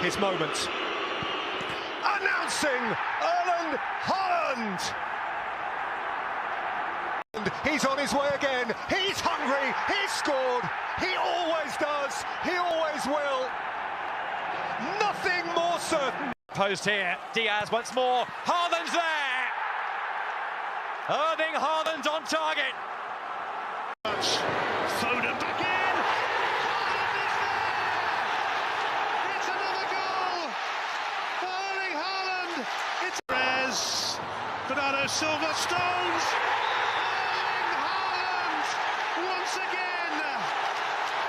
his moment. Announcing Erling Haaland! He's on his way again, he's hungry, he's scored, he always does, he always will. Nothing more certain. Post here, Diaz once more, Haaland's there! Erling Haaland on target. Foden back in! Haaland is there! It's another goal for Erling Haaland! It's Perez, Bernardo Silva, Stones! Erling Haaland once again!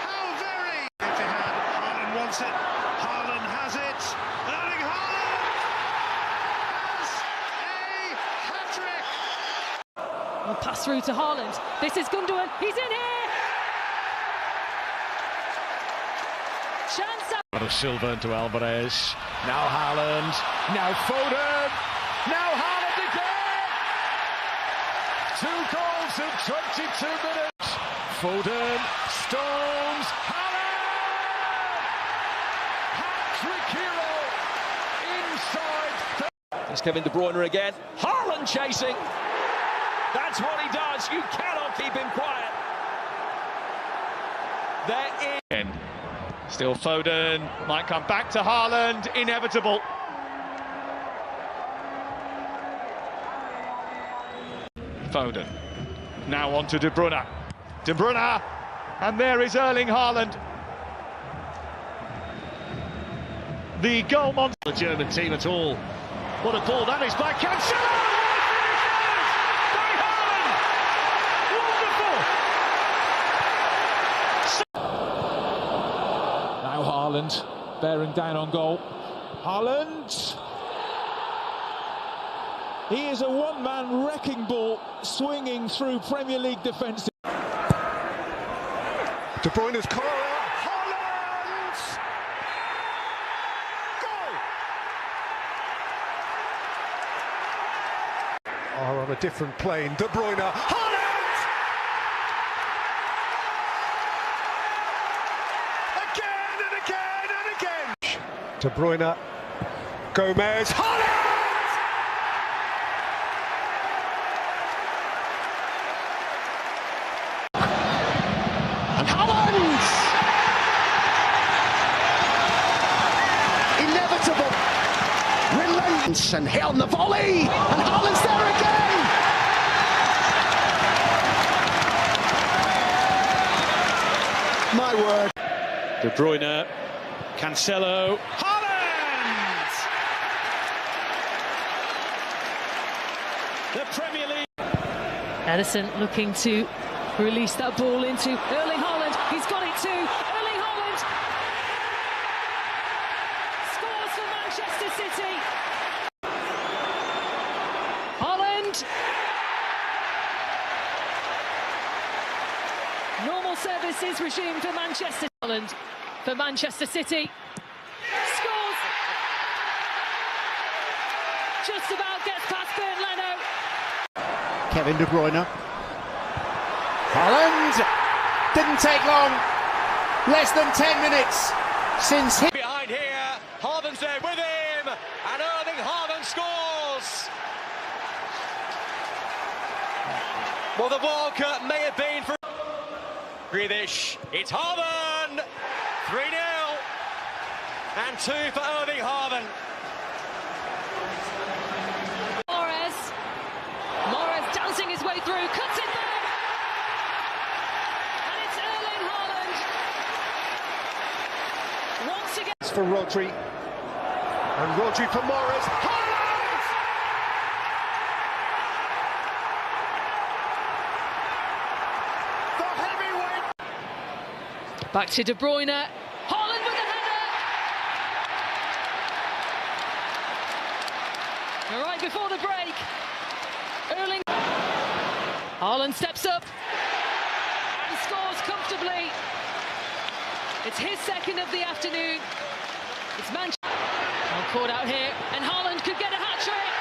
How very... Haaland wants it, Haaland has it, Erling Haaland has a hat-trick! Well, pass through to Haaland. This is Gundogan. He's in here. Chance. Silva into Alvarez. Now Haaland. Now Foden. Now Haaland again. 2 goals in 22 minutes. Foden. Stones. Haaland. Hat-trick hero inside. There's Kevin De Bruyne again. Haaland chasing. That's what he does. You cannot keep him quiet. There is... Still Foden. Might come back to Haaland. Inevitable. Foden. Now on to De Bruyne. De Bruyne. And there is Erling Haaland. The goal monster. The German team at all. What a ball that is by Cancelo! Haaland bearing down on goal. Haaland! He is a one-man wrecking ball swinging through Premier League defence. De Bruyne's corner. Haaland! Goal! Are on a different plane. De Bruyne. Haaland! De Bruyne, Gomez, Haaland! And Haaland! Inevitable! Relentless and hit on the volley! And Haaland's there again! My word. De Bruyne, Cancelo, Haaland! The Premier League. Edison looking to release that ball into Erling Haaland. He's got it too. Erling Haaland scores for Manchester City. Haaland. Normal service is resumed for Manchester. Haaland for Manchester City. Scores. Just about gets past Bernd Leno. Kevin De Bruyne. Haaland! Didn't take long. Less than 10 minutes since he... Behind here, Haaland's there with him, and Erling Haaland scores! Well, the World Cup may have been for... Grealish, it's Haaland! 3-0, and 2 for Erling Haaland. Morris dancing his way through, cuts it back, and it's Erling Haaland. Once again. It's for Rodri, and Rodri for Morris. Haaland! The heavyweight. Back to De Bruyne. Haaland with a header. All right, before the break. Erling Haaland steps up and scores comfortably. It's his second of the afternoon. It's Manchester. Well caught out here, and Haaland could get a hat-trick.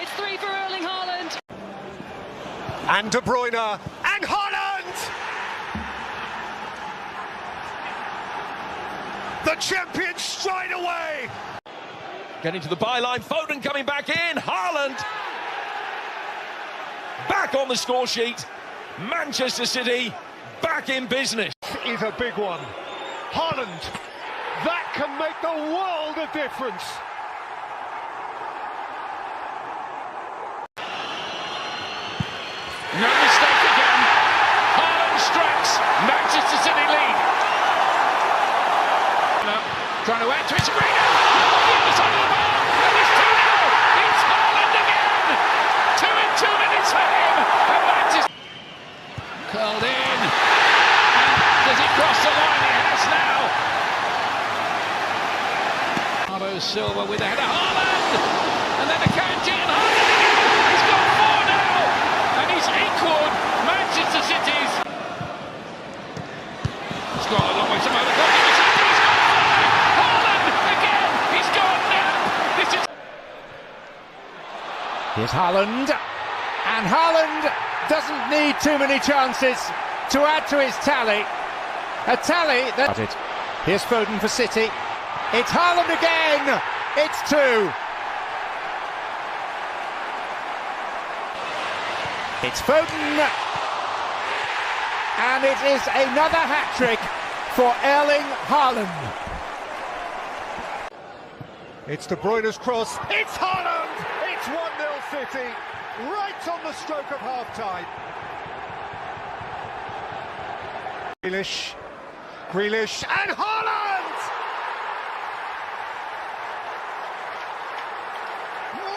It's 3 for Erling Haaland. And De Bruyne, and Haaland! The champions stride away. Getting to the byline, Foden coming back in, Haaland back on the score sheet. Manchester City back in business. Is a big one. Haaland, that can make the world of difference. No mistake again. Haaland strikes. Manchester City lead. Trying to enter it. Arena. The other side of the bar. And it's 2-0. It's Haaland again. 2 in 2 minutes for him. And Manchester curled in. And does it cross the line? It has now. Bernardo Silva with a header. Haaland. And then a Kanji and Haaland again. He's got 4 now. And he's equalled Manchester City's. He's got a long way to go. He's got 5. Haaland again. He's gone now. This is. Here's Haaland, and Haaland doesn't need too many chances to add to his tally. A tally that... Here's Foden for City. It's Haaland again. It's 2. It's Foden, and it is another hat-trick for Erling Haaland. It's De Bruyne's cross. It's Haaland. It's 1-0 City, right on the stroke of half-time. Grealish, and Haaland!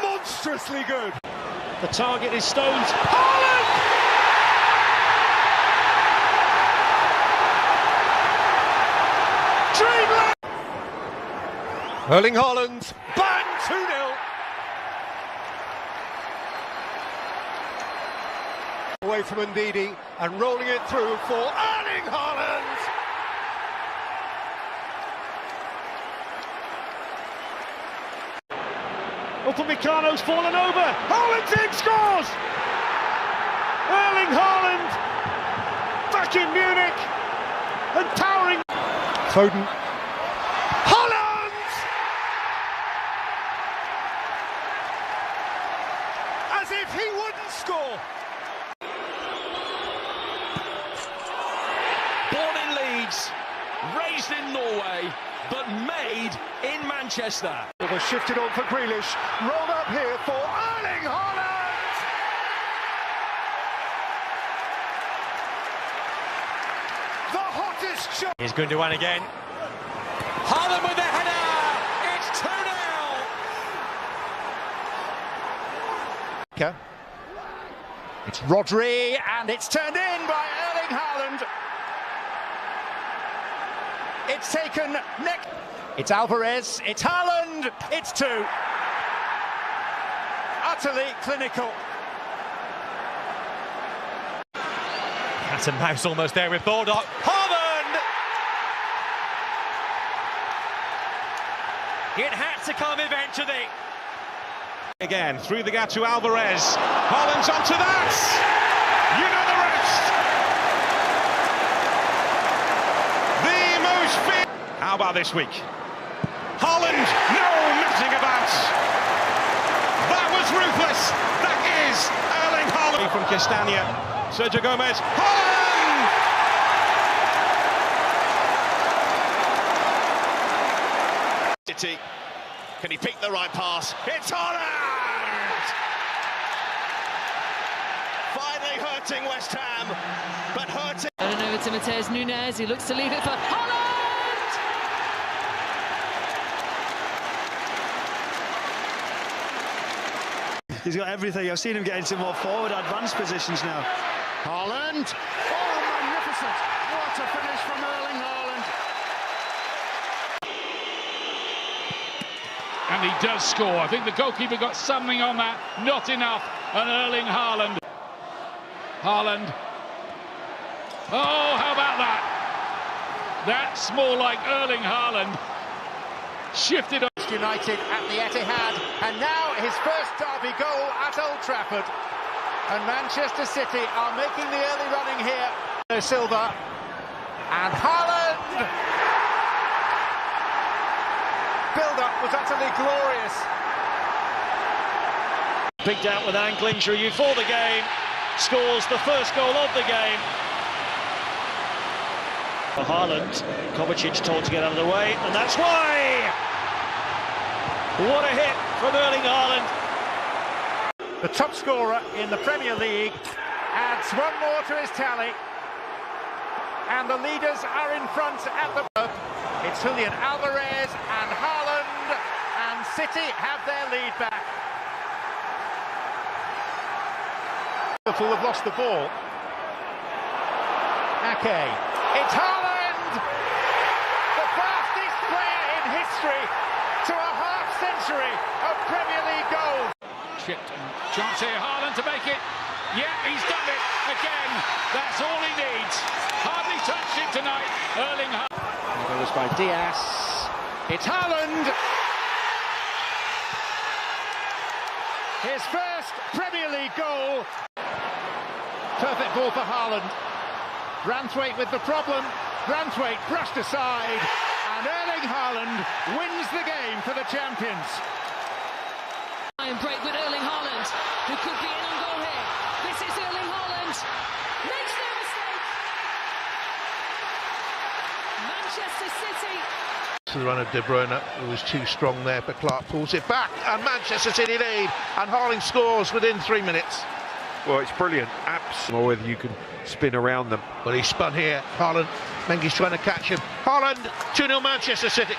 Monstrously good. The target is Stones. Haaland! Dreamland! Erling Haaland, bang, 2-0. Away from Ndidi and rolling it through for Erling Haaland. Upamecano's fallen over. Haaland's in, scores! Erling Haaland back in Munich and towering. Foden. Haaland! As if he wouldn't score. Born in Leeds, raised in Norway, but made in Manchester. It was shifted on for Grealish, rolled up here for Erling Haaland! The hottest shot! Here's Gundogan again. Haaland with the header! It's 2-0! It's Rodri, and it's turned in by Erling Haaland. It's taken next. It's Alvarez, it's Haaland, it's 2. Utterly clinical. Cat and mouse almost there with Baldock. Haaland! It had to come eventually. Again, through the gap to Alvarez. Haaland's onto that! You know the rest! The most fit. How about this week? Haaland, no messing about. That was ruthless. That is Erling Haaland. From Castagna, Sergio Gomez. Haaland! City. Can he pick the right pass? It's Haaland! Finally hurting West Ham, but hurting. And over to Mateus Nunes, he looks to leave it for Haaland! He's got everything. I've seen him get into more forward, advanced positions now. Haaland. Oh, magnificent. What a finish from Erling Haaland. And he does score. I think the goalkeeper got something on that. Not enough. And Erling Haaland. Haaland. Oh, how about that? That's more like Erling Haaland. Shifted on. United at the Etihad, and now his first derby goal at Old Trafford. And Manchester City are making the early running here. Silva and Haaland. build-up was utterly glorious. Picked out with ankle injury for the game, scores the first goal of the game. For Haaland, Kovacic told to get out of the way, and that's why! What a hit from Erling Haaland. The top scorer in the Premier League adds one more to his tally. And the leaders are in front at the club. It's Julian Alvarez and Haaland, and City have their lead back. Liverpool have lost the ball. Ake. It's Haaland! The fastest player in history to a half-century of Premier League goals. Chipped and chance here, Haaland to make it. Yeah, he's done it again. That's all he needs. Hardly touched it tonight, Erling Haaland. It goes by Diaz. It's Haaland! His first Premier League goal. Perfect ball for Haaland. Branthwaite with the problem. Branthwaite brushed aside. And Erling Haaland wins the game for the champions. And break with Erling Haaland, who could be in on goal here. This is Erling Haaland. Makes no mistake. Manchester City. To the run of De Bruyne, who was too strong there, but Clark pulls it back, and Manchester City lead, and Haaland scores within 3 minutes. Well, it's brilliant. Absolutely. Or whether you can spin around them. Well, he spun here. Haaland, Mengi's trying to catch him. Haaland, 2-0 Manchester City.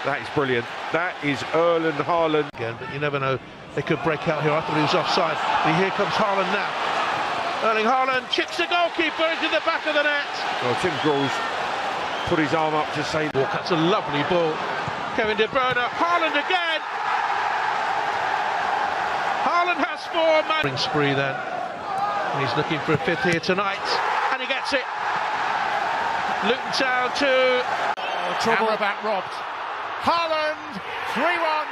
That is brilliant. That is Erling Haaland. Again, but you never know. They could break out here. I thought he was offside. But here comes Haaland now. Erling Haaland chips the goalkeeper into the back of the net. Well, Tim Grohl's put his arm up to say... That's a lovely ball. Kevin De Bruyne. Haaland again. Haaland has 4 man. Spree then. And he's looking for a fifth here tonight. And he gets it. Luton Town to... Trouble about robbed. Haaland, 3-1,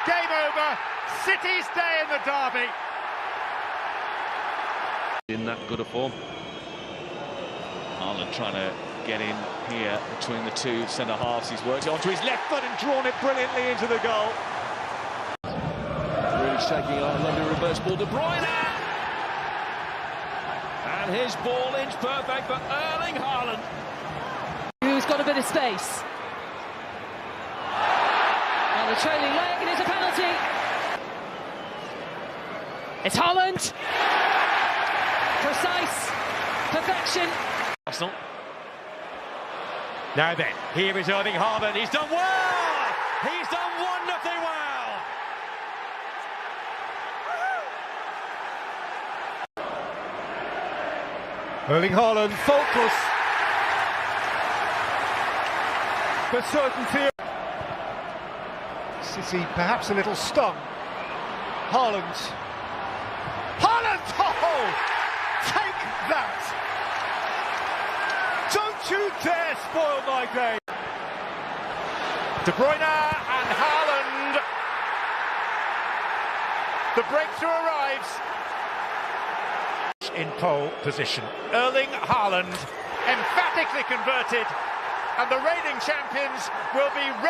game over, City's day in the derby. In that good a form. Haaland trying to get in here between the two centre-halves. He's worked onto his left foot and drawn it brilliantly into the goal. Really shaking on, lovely reverse ball, De Bruyne! And his ball inch perfect for Erling Haaland. Who's got a bit of space. And the trailing leg, and it's a penalty. It's Haaland. Precise. Perfection. Arsenal. Now then, here is Erling Haaland. He's done well! He's done wonderfully well! Erling Haaland, faultless. But certainty. City perhaps a little stung. Haaland. Haaland! Oh! Take that! Don't you dare spoil my day! De Bruyne and Haaland. The breakthrough arrives. In pole position. Erling Haaland emphatically converted, and the reigning champions will be ready.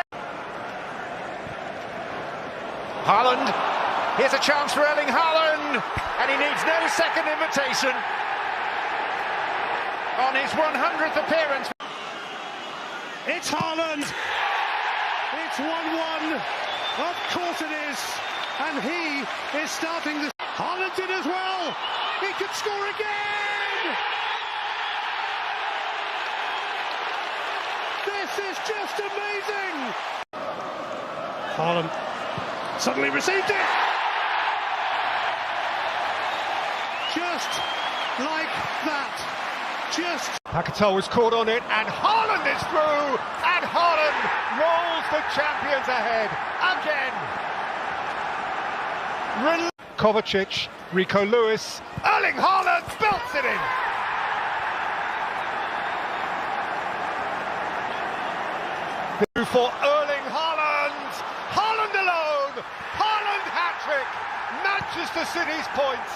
Haaland, here's a chance for Erling Haaland, and he needs no second invitation on his 100th appearance. It's Haaland. It's 1-1. Of course it is. And he is starting this. Haaland did as well. He could score again. This is just amazing. Haaland suddenly received it. Just like that. Just. Paquetá was caught on it, and Haaland is through, and Haaland rolls the champions ahead again. Kovacic, Rico Lewis, Erling Haaland belts it in. For Erling Haaland, Haaland alone, Haaland hat-trick, Manchester City's points.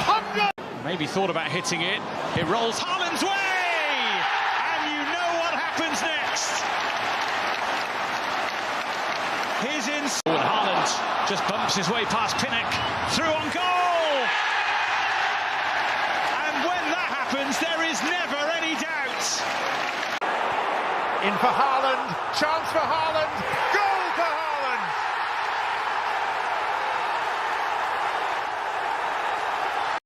100. Maybe thought about hitting it. It rolls Haaland's way! And you know what happens next. He's in. Haaland just bumps his way past Pinnock, through on goal. And when that happens, there is never any doubt. In for Haaland, chance for Haaland.